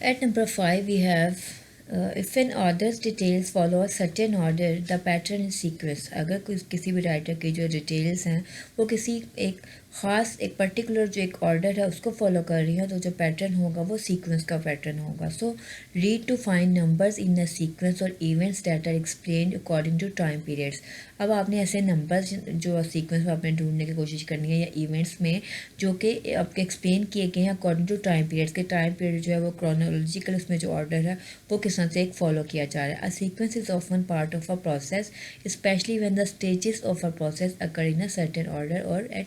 At number 5, we have if an author's details follow a certain order, the pattern is sequence. अगर किसी भी writer की जो details हैं वो किसी एक ख़ास एक पर्टिकुलर जो एक ऑर्डर है उसको फॉलो कर रही है तो जो पैटर्न होगा वो सीक्वेंस का पैटर्न होगा. So read to find numbers in a sequence और events that are explained according to time periods. अब आपने ऐसे नंबर्स जो सीक्वेंस में आपने ढूंढने की कोशिश करनी है या इवेंट्स में जो कि आपके एक्सप्लेन किए गए हैं अकॉर्डिंग टू टाइम पीरियड्स के टाइम पीरियड जो है वो क्रोनोलॉजिकल उसमें जो ऑर्डर है वो किस तरह से एक फॉलो किया जा रहा है. A sequence is often part of a process specially when the stages of a process occur in a certain order और एट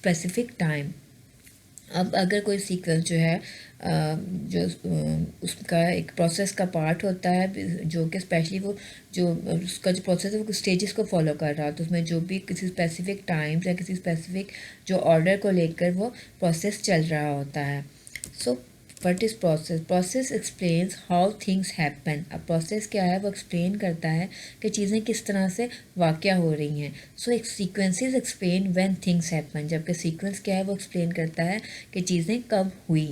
स्पेसिफिक टाइम. अब अगर कोई सीक्वेंस जो है जो उसका एक प्रोसेस का पार्ट होता है जो कि स्पेशली वो जो उसका जो प्रोसेस है वो स्टेजेस को फॉलो कर रहा है तो उसमें जो भी किसी स्पेसिफिक टाइम्स या किसी स्पेसिफिक जो ऑर्डर को लेकर वो प्रोसेस चल रहा होता है. So what is process. Process explains how things happen. अब प्रोसेस क्या है वो एक्सप्लेन करता है कि चीज़ें किस तरह से वाक़या हो रही हैं. सो एक sequences explain when things happen. जबकि सीक्वेंस क्या है वो एक्सप्लेन करता है कि चीज़ें कब हुई.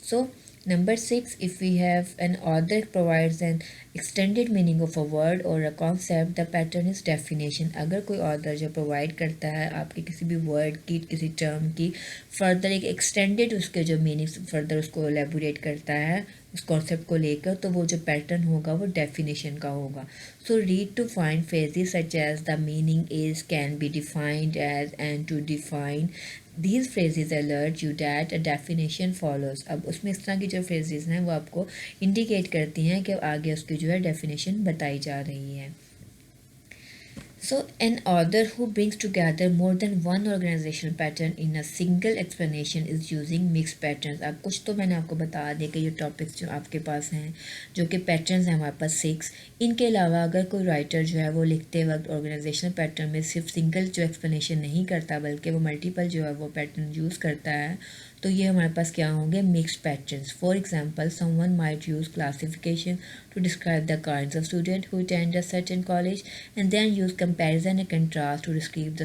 सो number 6, if we have an author provides an extended meaning of a word or a concept, the pattern is definition. अगर कोई author जो provide करता है आपके किसी भी word की किसी term की further एक extended उसके जो meanings further उसको elaborate करता है उस concept को लेकर तो वो जो pattern होगा वो definition का होगा. So read to find phrases such as the meaning is, can be defined as, and to define. These phrases alert you that a definition follows. अब उसमें इस तरह की जो phrases हैं वो आपको indicate करती हैं कि आगे उसकी जो है definition बताई जा रही है. So an author who brings together more than one organizational pattern in a single explanation is using mixed patterns. अब कुछ तो मैंने आपको बता दिया कि ये टॉपिक्स जो आपके पास हैं जो कि पैटर्न्स हैं हमारे पास 6. इनके अलावा अगर कोई राइटर जो है वो लिखते वक्त ऑर्गेनाइजेशनल पैटर्न में सिर्फ सिंगल जो एक्सप्लेनेशन नहीं करता बल्कि वो मल्टीपल जो है वो पैटर्न यूज़ करता है तो ये हमारे पास क्या होंगे mixed patterns. For example someone might use classification to describe the kinds of students who attend a certain college and then use comparison and contrast to describe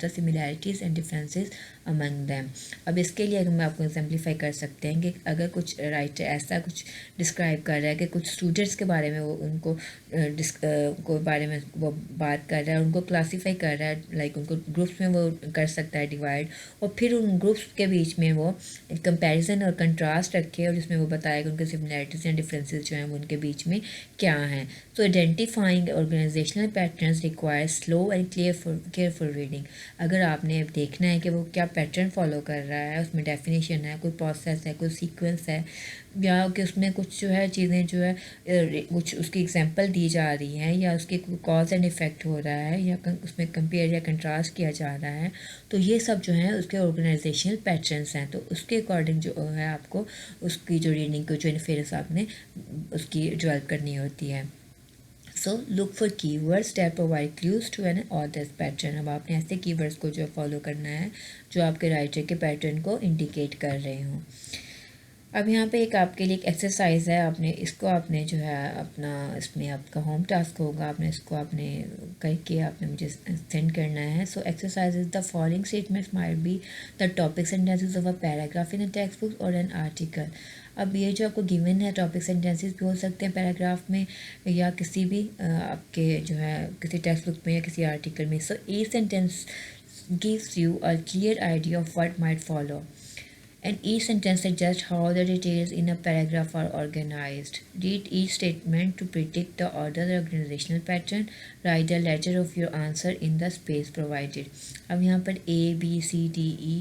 the similarities and differences among them. अब इसके लिए मैं आपको exemplify कर सकते हैं कि अगर कुछ राइटर ऐसा कुछ डिस्क्राइब कर रहा है कि कुछ स्टूडेंट्स के बारे में वो उनको को बारे में वो बात कर रहा है उनको क्लासीफाई कर रहा है लाइक उनको ग्रुप्स में वो कर सकता है डिवाइड और फिर उन ग्रुप्स के बीच में वो कंपैरिजन और कंट्रास्ट रखे और जिसमें वो बताएगा उनके सिमिलैरिटीज़ एंड डिफरेंसेस जो हैं वो उनके बीच में क्या हैं. So identifying organisational patterns require slow and careful reading. अगर आपने अब देखना है कि वो क्या पैटर्न फॉलो कर रहा है उसमें डेफिनेशन है कोई प्रोसेस है कोई सीक्वेंस है या कि उसमें कुछ जो है चीज़ें जो है कुछ उसकी एग्जांपल दी जा रही हैं या उसके कॉज एंड इफ़ेक्ट हो रहा है या उसमें कंपेयर या कंट्रास्ट किया जा रहा है तो ये सब जो है उसके ऑर्गेनाइजेशनल पैटर्न्स हैं. तो उसके अकॉर्डिंग जो है आपको उसकी जो रीडिंग को जो इन्फेरेंस आपने उसकी डेवलप करनी होती है. So look for keywords that provide clues to an author's pattern. अब आपने ऐसे कीवर्ड्स को जो फॉलो करना है जो आपके राइटर के पैटर्न को इंडिकेट कर रहे हों. अब यहाँ पे एक आपके लिए एक एक्सरसाइज है आपने इसको आपने जो है अपना इसमें आपका होम टास्क होगा आपने इसको आपने करके आपने मुझे सेंड करना है. So exercise is the following statements might be the topic sentences of a paragraph in a text book और एन आर्टिकल. अब ये जो आपको गिवन है टॉपिक सेंटेंसेस भी हो सकते हैं पैराग्राफ में या किसी भी आपके जो है किसी टेक्स्ट बुक में या किसी आर्टिकल में. So a sentence gives you a clear idea of what might follow and each sentence suggests how the details in a paragraph are organized. Read each statement to predict the order or organizational pattern. Write the letter of your answer in the space provided. अब यहाँ पर A, B, C, D, E,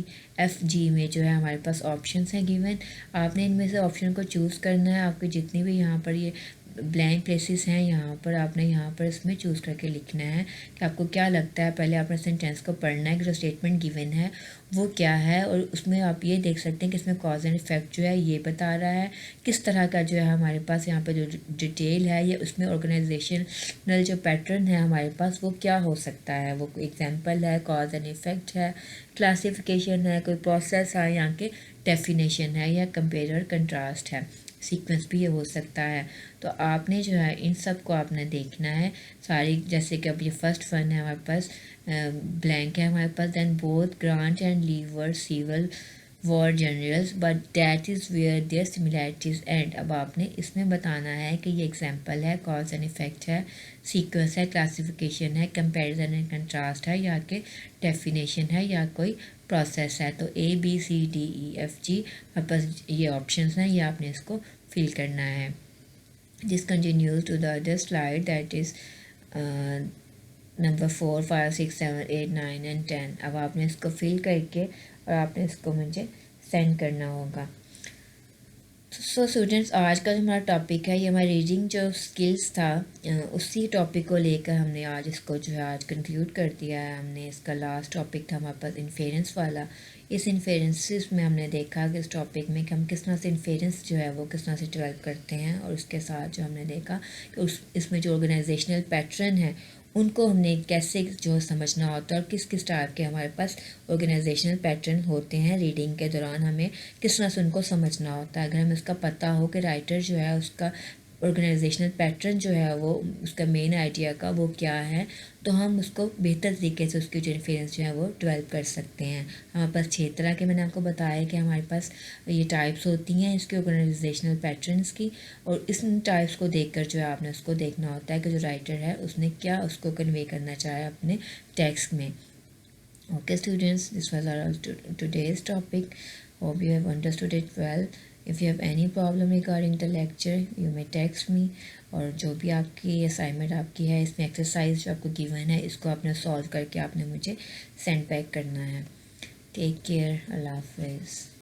F, G में जो है हमारे पास options हैं given. आपने इनमें से ऑप्शन को चूज़ करना है. आपके जितनी भी यहाँ पर ये ब्लैंक प्लेसेस हैं यहाँ पर आपने यहाँ पर इसमें चूज़ करके लिखना है कि आपको क्या लगता है. पहले आपने सेंटेंस को पढ़ना है कि जो स्टेटमेंट गिवन है वो क्या है और उसमें आप ये देख सकते हैं कि इसमें कॉज एंड इफेक्ट जो है ये बता रहा है किस तरह का जो है हमारे पास यहाँ पर जो डिटेल है या उसमें ऑर्गेनाइजेशनल जो पैटर्न है हमारे पास वो क्या हो सकता है. वो एग्जांपल है कॉज एंड इफेक्ट है क्लासिफिकेशन है कोई प्रोसेस है यहाँ के डेफिनेशन है या कंपेयर कंट्रास्ट है सीक्वेंस भी ये हो सकता है. तो आपने जो है इन सब को आपने देखना है सारी जैसे कि अब ये फर्स्ट वन है हमारे पास ब्लैंक है हमारे पास. Then both Grant and Lee were civil war generals, but that is where their similarities end. अब आपने इसमें बताना है कि ये एग्जाम्पल है, कॉज एंड इफेक्ट है, सीक्वेंस है, क्लासिफिकेशन है, कंपैरिजन एंड कंट्रास्ट है, या कि डेफिनेशन है, या कोई प्रोसेस है. तो ABCDEFG हमारे पास ये ऑप्शंस हैं, ये आपने इसको फिल करना है. This continues to the other slide, that is number 4, 5, 6, 7, 8, 9 and 10. अब आपने इसको फिल करके और आपने इसको मुझे सेंड करना होगा. सो स्टूडेंट्स, आज का जो हमारा टॉपिक है, ये हमारी रीडिंग जो स्किल्स था, उसी टॉपिक को लेकर हमने आज इसको जो है आज कंक्लूड कर दिया है. हमने इसका लास्ट टॉपिक था हमारे पास इन्फेरेंस वाला. इस इन्फेरेंसेस में हमने देखा कि इस टॉपिक में कि हम किस तरह से इन्फेरेंस जो है वो किस तरह से डेवलप करते हैं, और उसके साथ जो हमने देखा कि इसमें जो ऑर्गेनाइजेशनल पैटर्न है उनको हमने कैसे जो समझना होता है, और किस किस टाइप के हमारे पास ऑर्गेनाइजेशनल पैटर्न होते हैं. रीडिंग के दौरान हमें किस तरह से उनको समझना होता है. अगर हमें उसका पता हो कि राइटर जो है उसका ऑर्गेनाइजेशनल पैटर्न जो है वो उसका मेन आइडिया का वो क्या है, तो हम उसको बेहतर तरीके से उसकी जो इन्फ्लुएंस जो है वो डेवलप कर सकते हैं. हमारे पास 6 तरह के, मैंने आपको बताया कि हमारे पास ये टाइप्स होती हैं इसके ऑर्गेनाइजेशनल पैटर्न्स की, और इस टाइप्स को देखकर जो है आपने उसको देखना होता है कि जो राइटर है उसने क्या उसको कन्वे करना चाहा है अपने टेक्स्ट में. Okay students, this was our today's topic. Hope you have understood it well. If you have any problem regarding the lecture, you may text me. और जो भी आपकी असाइनमेंट आपकी है, इसमें एक्सरसाइज जो आपको गिवन है, इसको आपने सॉल्व करके आपने मुझे सेंड बैक करना है. Take care. अल्लाह हाफिज़.